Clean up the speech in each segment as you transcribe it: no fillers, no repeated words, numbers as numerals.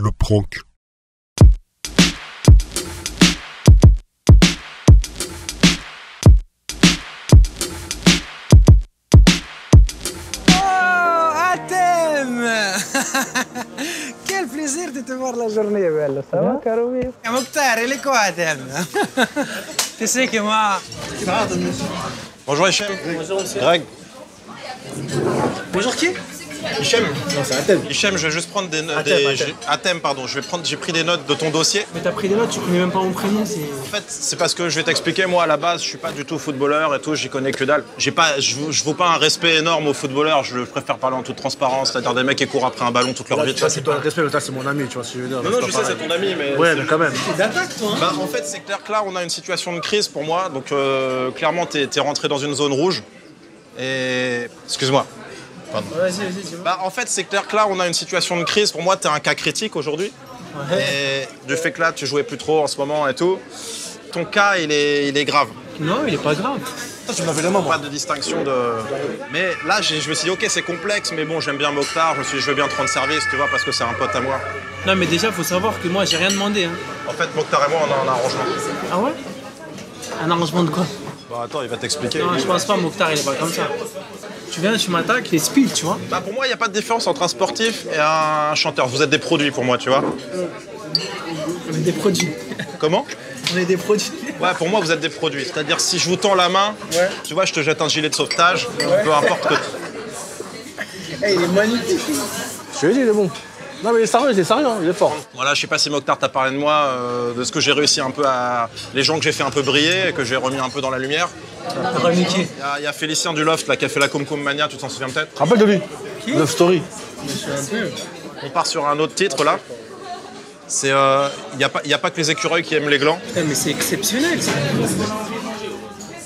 le prank. Oh, Hatem. Quel plaisir de te voir la journée, bello. Ça va, caro mio? Mokhtar, il est quoi, Hatem? Tu sais que moi... Bonjour Hichem. Bonjour monsieur. Greg. Bonjour qui? Hichem. Non, c'est Hatem. Hichem, je vais juste prendre des notes. Hatem. Hatem, pardon. J'ai pris des notes de ton dossier. Mais t'as pris des notes, tu connais même pas mon prénom, c'est... En fait, c'est parce que je vais t'expliquer, moi à la base, je suis pas du tout footballeur et tout, j'y connais que dalle. Je vaux pas un respect énorme aux footballeurs, je préfère parler en toute transparence, c'est-à-dire des mecs qui courent après un ballon toute leur vie. Ça, c'est pas un respect, mais ça, c'est mon ami, tu vois ce que je veux dire. Non, je sais, c'est ton ami, mais. Ouais, mais quand même. C'est d'attaque, toi, hein? Bah, en fait, c'est clair que là, on a une situation de crise pour moi, donc clairement, t'es rentré dans une zone rouge. Et. Excuse-moi. Pardon. Vas-y, dis-moi. Bah, en fait, c'est clair que là, on a une situation de crise. Pour moi, t'es un cas critique aujourd'hui. Ouais. Et du fait que là, tu jouais plus trop en ce moment et tout, ton cas, il est grave. Non, il est pas grave. Tu me l'avais les mains, moi. Pas de distinction de... Mais là, je me suis dit, ok, c'est complexe, mais bon, j'aime bien Mokhtar, je me suis dit, je veux bien te rendre service, tu vois, parce que c'est un pote à moi. Non, mais déjà, faut savoir que moi, j'ai rien demandé, hein. En fait, Mokhtar et moi, on a un arrangement. Ah ouais? Un arrangement de quoi? Bon, attends, il va t'expliquer. Non, je pense pas, Mokhtar, il est pas comme ça. Tu viens, tu m'attaques, les speed, tu vois. Bah, pour moi, il n'y a pas de différence entre un sportif et un chanteur. Vous êtes des produits pour moi, tu vois. On est des produits. Comment? On est des produits. Ouais, pour moi, vous êtes des produits. C'est-à-dire, si je vous tends la main, Ouais. tu vois, je te jette un gilet de sauvetage, peu importe que... Hey, il est magnifique. Je te l'ai dit, il est bon. Non, mais il est sérieux, hein, il est fort. Voilà, je sais pas si Mokhtar t'a parlé de moi, de ce que j'ai réussi un peu à... Les gens que j'ai fait un peu briller, et que j'ai remis un peu dans la lumière. T'as remis qui? Il y a Félicien du Loft, là, qui a fait la Kumkum Mania, tu t'en souviens peut-être? Rappelle de lui. Qui? Love Story. Je me souviens un peu. On part sur un autre titre, là. C'est... Il n'y a pas que les écureuils qui aiment les glands. Putain, mais c'est exceptionnel, ça.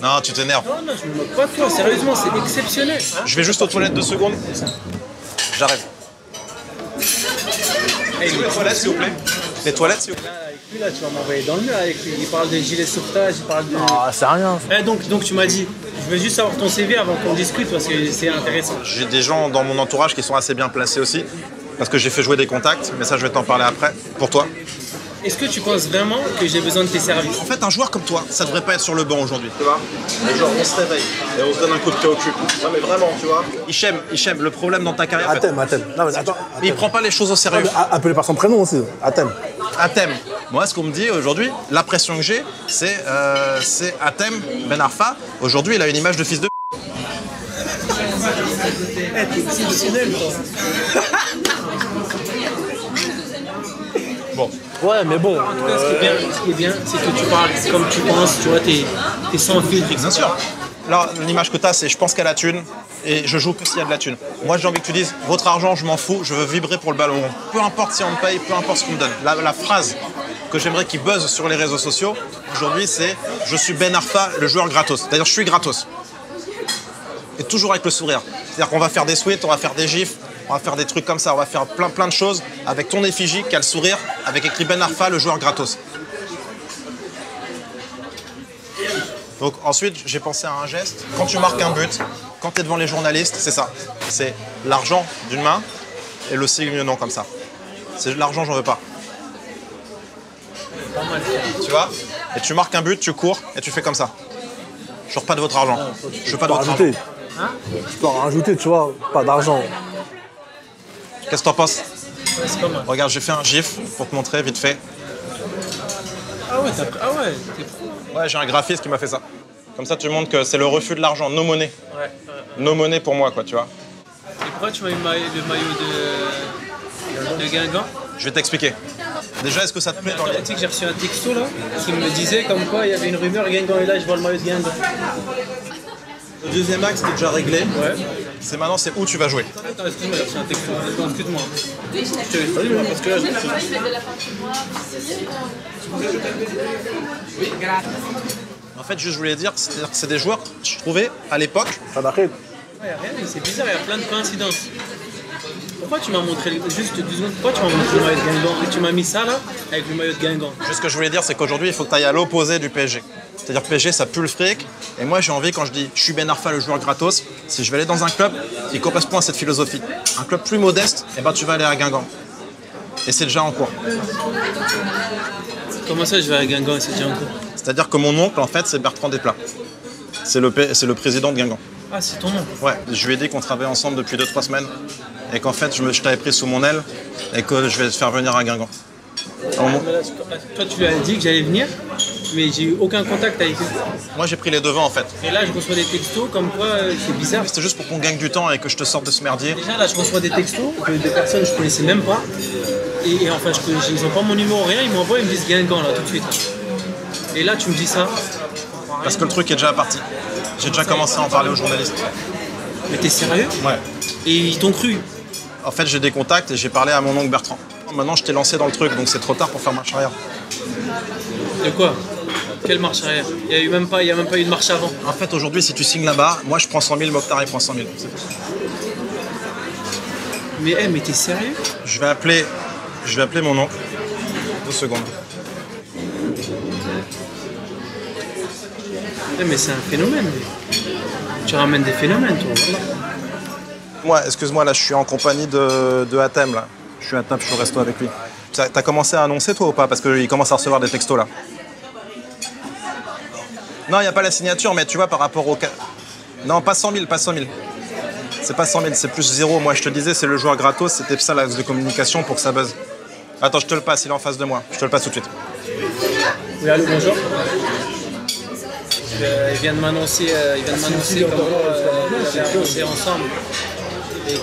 Non, tu t'énerves. Non, non, je me moque pas de toi, sérieusement, c'est exceptionnel. Je vais juste aux toilettes 2 secondes. J'arrive. Hey, Les toilettes, s'il vous plaît. Les toilettes, s'il vous plaît. Là, avec lui, là, tu vas m'envoyer dans le mur avec lui. Il parle de gilet de sauvetage, il parle de... Ah, c'est rien. Eh, donc tu m'as dit, je veux juste savoir ton CV avant qu'on discute parce que c'est intéressant. J'ai des gens dans mon entourage qui sont assez bien placés aussi. Parce que j'ai fait jouer des contacts, mais ça, je vais t'en parler après. Pour toi. Est-ce que tu penses vraiment que j'ai besoin de tes services? En fait, un joueur comme toi, ça devrait pas être sur le banc aujourd'hui. Tu vois? Et genre, on se réveille et on se donne un coup de pied au cul. Non, mais vraiment, tu vois? Hichem, le problème dans ta carrière. Hatem. Non, mais attends. Mais il prend pas les choses au sérieux. Appelé par son prénom aussi. Hatem. Hatem. Moi, ce qu'on me dit aujourd'hui, la pression que j'ai, c'est Hatem Ben Arfa. Aujourd'hui, il a une image de fils de. Eh, t'es exceptionnel, toi. Bon. Ouais, mais bon. En tout cas, ce qui est bien, c'est que tu parles comme tu penses, tu vois, t'es sans filtre. Bien sûr. Là, l'image que tu as, c'est je pense qu'à la thune et je joue que s'il y a de la thune. Moi, j'ai envie que tu dises votre argent, je m'en fous, je veux vibrer pour le ballon rond. Peu importe si on me paye, peu importe ce qu'on me donne. La phrase que j'aimerais qu'il buzz sur les réseaux sociaux aujourd'hui, c'est je suis Ben Arfa, le joueur gratos. C'est-à-dire, je suis gratos. Et toujours avec le sourire. C'est-à-dire qu'on va faire des sweats, on va faire des gifs, on va faire des trucs comme ça, on va faire plein de choses avec ton effigie qui a le sourire, avec écrit Ben Arfa, le joueur gratos. Donc ensuite, j'ai pensé à un geste. Quand tu marques un but, quand tu es devant les journalistes, c'est ça. C'est l'argent d'une main et le signe non comme ça. C'est l'argent, j'en veux pas. Tu vois? Et tu marques un but, tu cours et tu fais comme ça. Je veux pas de votre argent. Je veux pas de votre argent. Tu peux en rajouter, tu vois, pas d'argent. Qu'est-ce que t'en penses? Ouais, c'est pas mal. Regarde, j'ai fait un gif pour te montrer vite fait. Ah ouais, t'es pro. Ouais, j'ai un graphiste qui m'a fait ça. Comme ça, tu montres que c'est le refus de l'argent, no money. Ouais. No money pour moi, quoi, tu vois. Et pourquoi tu m'as eu le maillot de Guingamp? Je vais t'expliquer. Déjà, est-ce que ça te plaît dans Tu les... sais que j'ai reçu un texto là qui me disait comme quoi il y avait une rumeur Guingamp est là, je vois le maillot de Guingamp. Le deuxième axe, c'était déjà réglé. Ouais. C'est maintenant, c'est où tu vas jouer. Attends, excuse-moi, j'ai reçu un texto. Attends, excuse-moi. Je te dis, parce que là, En fait, juste, je voulais dire, c'est-à-dire que c'est des joueurs, je trouvais, à l'époque, Ça d'arrête. Ouais, rien, c'est bizarre, il y a plein de coïncidences. Pourquoi tu m'as montré, juste 10 secondes, pourquoi tu m'as montré le maillot de Guingamp et tu m'as mis ça là, avec le maillot de Guingamp? juste ce que je voulais dire, c'est qu'aujourd'hui, il faut que tu ailles à l'opposé du PSG. C'est-à-dire PSG, ça pue le fric. Et moi, j'ai envie, quand je dis je suis Ben Arfa, le joueur gratos, si je vais aller dans un club qui correspond à cette philosophie, un club plus modeste, eh ben, tu vas aller à Guingamp. et c'est déjà en cours. Comment ça, je vais à Guingamp et c'est déjà en cours? C'est-à-dire que mon oncle, en fait, c'est Bertrand Desplat. C'est le président de Guingamp. Ah, c'est ton nom? Ouais, je lui ai dit qu'on travaillait ensemble depuis 2-3 semaines et qu'en fait, je t'avais pris sous mon aile et que je vais te faire venir à Guingamp. Toi, tu lui as dit que j'allais venir, mais j'ai eu aucun contact avec lui. Moi, j'ai pris les devants, en fait. Et là, je reçois des textos comme quoi c'est bizarre. C'était juste pour qu'on gagne du temps et que je te sorte de ce merdier. Déjà, là, je reçois des textos que des personnes que je connaissais même pas. Et enfin, ils n'ont pas mon numéro, rien. Ils m'envoient, ils me disent Guingamp, là, tout de suite. Et là, tu me dis ça. Parce que le truc est déjà parti. J'ai déjà commencé à en parler aux journalistes. Mais t'es sérieux? Ouais. Et ils t'ont cru? En fait, j'ai des contacts et j'ai parlé à mon oncle Bertrand. Maintenant, je t'ai lancé dans le truc, donc c'est trop tard pour faire marche arrière. De quoi? Quelle marche arrière? Il n'y a même pas eu de marche avant. En fait, aujourd'hui, si tu signes là-bas, moi, je prends 100 000, Mokhtar, il prend 100 000. Mais t'es sérieux? Je vais appeler mon oncle. 2 secondes. Mais c'est un phénomène. Tu ramènes des phénomènes, toi. Voilà. Moi, excuse-moi, là, je suis en compagnie de Hatem, là. Je suis à table, je suis au resto avec lui. T'as commencé à annoncer, toi, ou pas? Parce qu'il commence à recevoir des textos, là. Non, il n'y a pas la signature, mais tu vois, par rapport au... Non, pas 100 000, pas 100 000. C'est pas 100 000, c'est plus 0. Moi, je te disais, c'est le joueur gratos, c'était ça l'axe de communication pour que ça buzz. Attends, je te le passe, il est en face de moi. Je te le passe tout de suite. Oui, allô, bonjour. Il vient de m'annoncer comment on a annoncé ensemble. Et que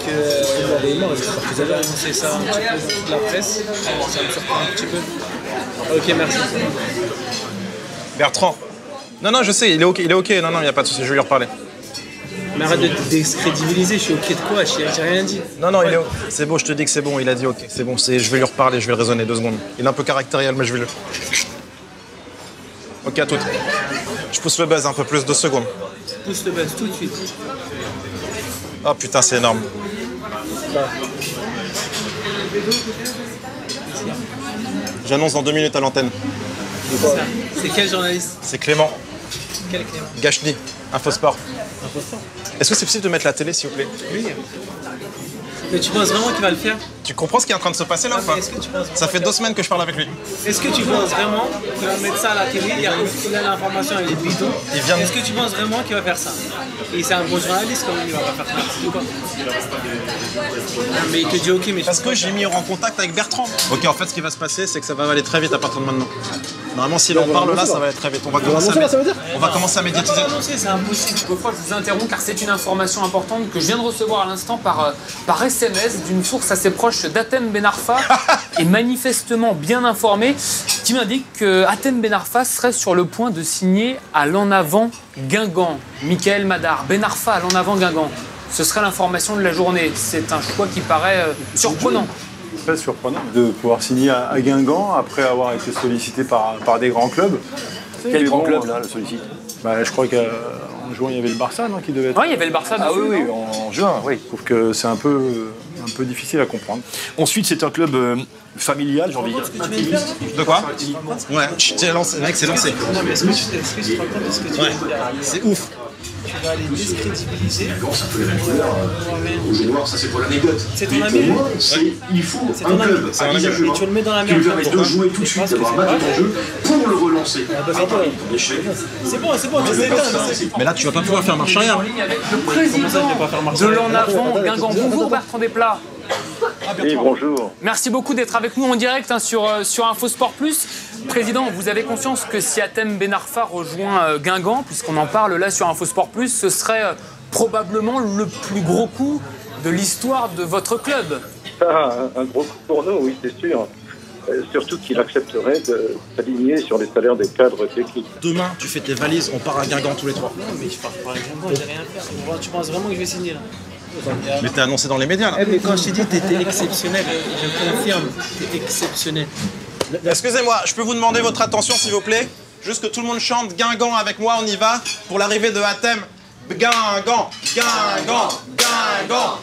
vous avez annoncé ça un petit peu dans la presse. Ça me surprend un petit peu. Ok, merci. Bertrand. Non, je sais, il est ok. Non, il n'y a pas de souci, je vais lui reparler. Mais arrête de décrédibiliser, je suis ok de quoi? J'ai rien dit. Non, il est ok. C'est bon, je te dis que c'est bon, il a dit ok, c'est bon, je vais lui reparler, je vais le raisonner 2 secondes. Il est un peu caractériel, mais je vais le... Ok, à toutes. Je pousse le buzz un peu plus, 2 secondes. Pousse le buzz tout de suite. Oh putain, c'est énorme. J'annonce dans 2 minutes à l'antenne. C'est quel journaliste? C'est Clément. Quel Clément? Gachny, Infosport. Est-ce que c'est possible de mettre la télé, s'il vous plaît? Oui. Mais tu penses vraiment qu'il va le faire? Tu comprends ce qui est en train de se passer là ou pas? Ça fait 2 semaines que je parle avec lui. Est-ce que tu penses vraiment qu'il va mettre ça à la télé? Il y a l'information, elle est bidon. Est-ce que tu penses vraiment qu'il va faire ça? Et c'est un bon journaliste quand même, il va pas faire ça. Ou quoi? Mais il te dit ok, mais... Parce que j'ai mis en contact avec Bertrand. Ok, en fait, ce qui va se passer, c'est que ça va aller très vite à partir de maintenant. Normalement, s'il en parle là, ça va aller très vite. On va commencer à médiatiser. C'est impossible. Quelquefois, je vous interromps car c'est une information importante que je viens de recevoir à l'instant par SMS d'une source assez proche d'Hatem Ben Arfa et manifestement bien informée, qui m'indique que Hatem Ben Arfa serait sur le point de signer à l'en avant Guingamp. Michael Madar, Ben Arfa à l'en avant Guingamp. Ce serait l'information de la journée. C'est un choix qui paraît surprenant. Très surprenant de pouvoir signer à Guingamp après avoir été sollicité par des grands clubs. Quel grand club là le sollicite? Je crois qu'en juin il y avait le Barça qui devait être. Oui, il y avait le Barça. Ah oui, en juin, oui. Je trouve que c'est un peu difficile à comprendre. Ensuite, c'est un club familial, j'ai envie de dire. De quoi? Ouais, c'est lancé, mec, c'est lancé. Non, mais est-ce que tu te rends compte de ce que tu Ouais, veux dire? c'est ouf. Tu vas aller décrédibiliser. Rouge et noir, ça c'est pour l'anecdote. C'est ton ami, lui? Il faut C'est un ton ami. club à visage Et tu le mets dans la qui lui merde. permet de jouer tout de suite, d'avoir un match en jeu pour le relancer. C'est bon, tu t'éteins. Mais là, tu vas pas pouvoir faire marche arrière. Avec le président de l'en avant Guingamp. Bonjour Bertrand Desplat. Oui, bonjour. Merci beaucoup d'être avec nous en direct sur Infosport Plus. Président, vous avez conscience que si Hatem Ben Arfa rejoint Guingamp, puisqu'on en parle là sur Infosport Plus, ce serait probablement le plus gros coup de l'histoire de votre club? Un gros coup pour nous, oui, c'est sûr. Surtout qu'il accepterait de s'aligner sur les salaires des cadres techniques. Demain, tu fais tes valises, on part à Guingamp tous les 3. Non, mais je pars pas à Guingamp, j'ai rien à faire. Tu penses vraiment que je vais signer là? Mais t'es annoncé dans les médias là. Mais quand je t'ai dit t'étais exceptionnel, je confirme, t'es exceptionnel. Excusez-moi, je peux vous demander votre attention s'il vous plaît? Juste que tout le monde chante Guingamp avec moi, on y va pour l'arrivée de Hatem. Guingamp, Guingamp, Guingamp, Guingamp,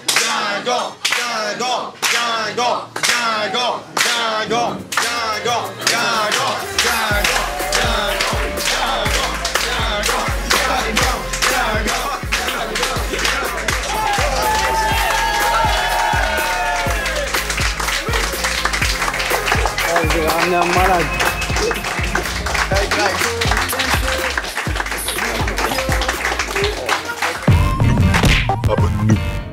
Guingamp, Guingamp, Guingamp, Guingamp, Guingamp, Guingamp, Guingamp. J'ai ramené un malade. Abonne-nous.